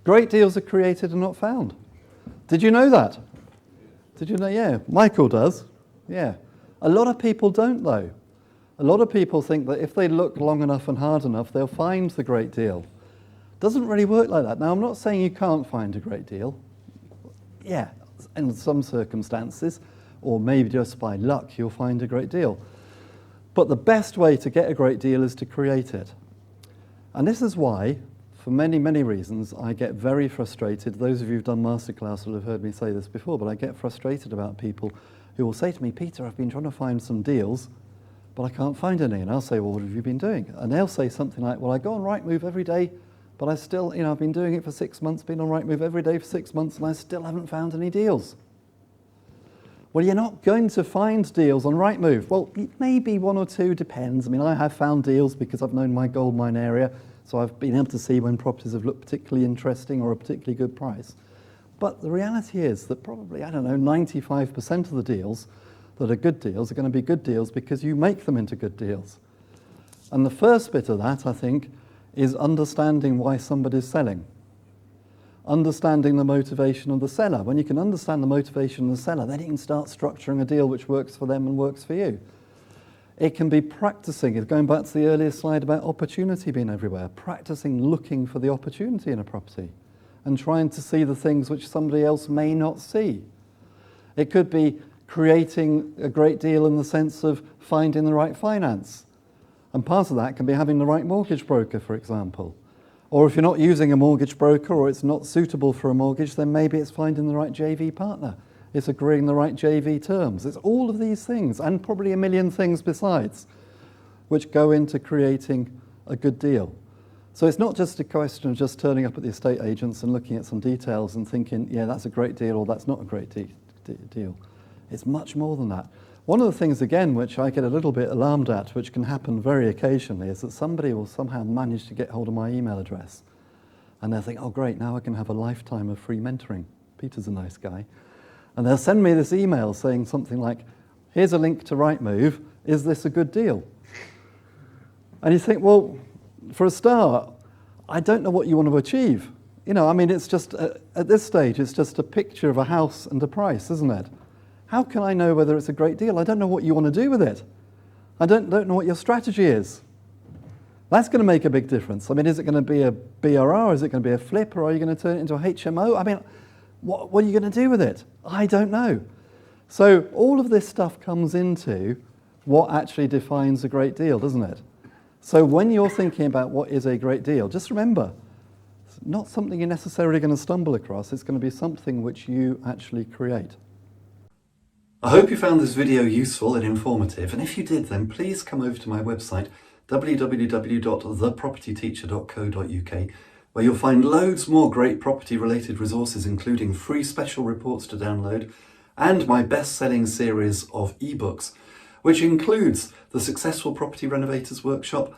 Great deals are created and not found. Did you know that? Did you know? Yeah, Michael does. Yeah. A lot of people don't, though. A lot of people think that if they look long enough and hard enough, they'll find the great deal. Doesn't really work like that. Now, I'm not saying you can't find a great deal. Yeah, in some circumstances, or maybe just by luck, you'll find a great deal. But the best way to get a great deal is to create it. And this is why, for many, many reasons, I get very frustrated. Those of you who've done masterclass will have heard me say this before, but I get frustrated about people who will say to me, Peter, I've been trying to find some deals, but I can't find any. And I'll say, well, what have you been doing? And they'll say something like, well, I go on Rightmove every day, but I still, I've been doing it for 6 months, been on Rightmove every day for 6 months, and I still haven't found any deals. Well, you're not going to find deals on Rightmove. Well, maybe one or two, depends. I mean, I have found deals because I've known my gold mine area, so I've been able to see when properties have looked particularly interesting or a particularly good price. But the reality is that probably, 95% of the deals that are good deals are going to be good deals because you make them into good deals. And the first bit of that, I think, is understanding why somebody's selling. Understanding the motivation of the seller. When you can understand the motivation of the seller, then you can start structuring a deal which works for them and works for you. It can be practicing, going back to the earlier slide about opportunity being everywhere, practicing looking for the opportunity in a property and trying to see the things which somebody else may not see. It could be creating a great deal in the sense of finding the right finance. And part of that can be having the right mortgage broker, for example. Or if you're not using a mortgage broker or it's not suitable for a mortgage, then maybe it's finding the right JV partner. It's agreeing the right JV terms. It's all of these things, and probably a million things besides, which go into creating a good deal. So it's not just a question of just turning up at the estate agents and looking at some details and thinking, yeah, that's a great deal or that's not a great deal. It's much more than that. One of the things, again, which I get a little bit alarmed at, which can happen very occasionally, is that somebody will somehow manage to get hold of my email address. And they'll think, oh, great, now I can have a lifetime of free mentoring. Peter's a nice guy. And they'll send me this email saying something like, here's a link to Rightmove, is this a good deal? And you think, well, for a start, I don't know what you want to achieve. It's just, at this stage, it's just a picture of a house and a price, isn't it? How can I know whether it's a great deal? I don't know what you want to do with it. I don't know what your strategy is. That's going to make a big difference. Is it going to be a BRR? Is it going to be a flip? Or are you going to turn it into a HMO? What are you going to do with it? I don't know. So all of this stuff comes into what actually defines a great deal, doesn't it? So when you're thinking about what is a great deal, just remember, it's not something you're necessarily going to stumble across. It's going to be something which you actually create. I hope you found this video useful and informative, and if you did, then please come over to my website www.thepropertyteacher.co.uk, where you'll find loads more great property related resources, including free special reports to download and my best-selling series of ebooks, which includes the Successful Property Renovators Workshop,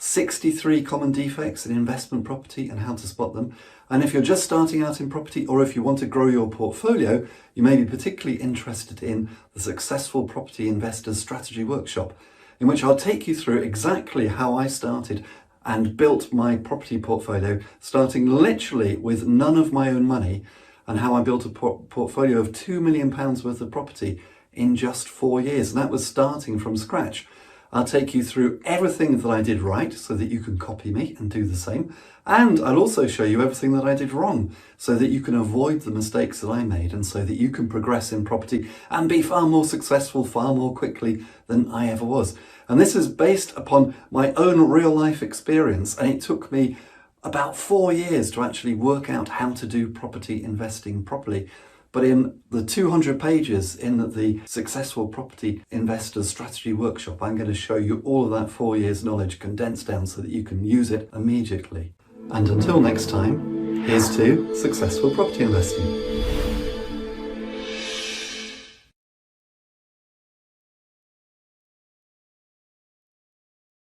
63 common defects in investment property and how to spot them. And if you're just starting out in property, or if you want to grow your portfolio, you may be particularly interested in the Successful Property Investors Strategy Workshop, in which I'll take you through exactly how I started and built my property portfolio, starting literally with none of my own money, and how I built a portfolio of £2 million worth of property in just 4 years. And that was starting from scratch. I'll take you through everything that I did right so that you can copy me and do the same. And I'll also show you everything that I did wrong so that you can avoid the mistakes that I made and so that you can progress in property and be far more successful far more quickly than I ever was. And this is based upon my own real life experience, and it took me about 4 years to actually work out how to do property investing properly. But in the 200 pages in the Successful Property Investors Strategy Workshop, I'm going to show you all of that 4 years knowledge condensed down so that you can use it immediately. And until next time, here's to successful property investing.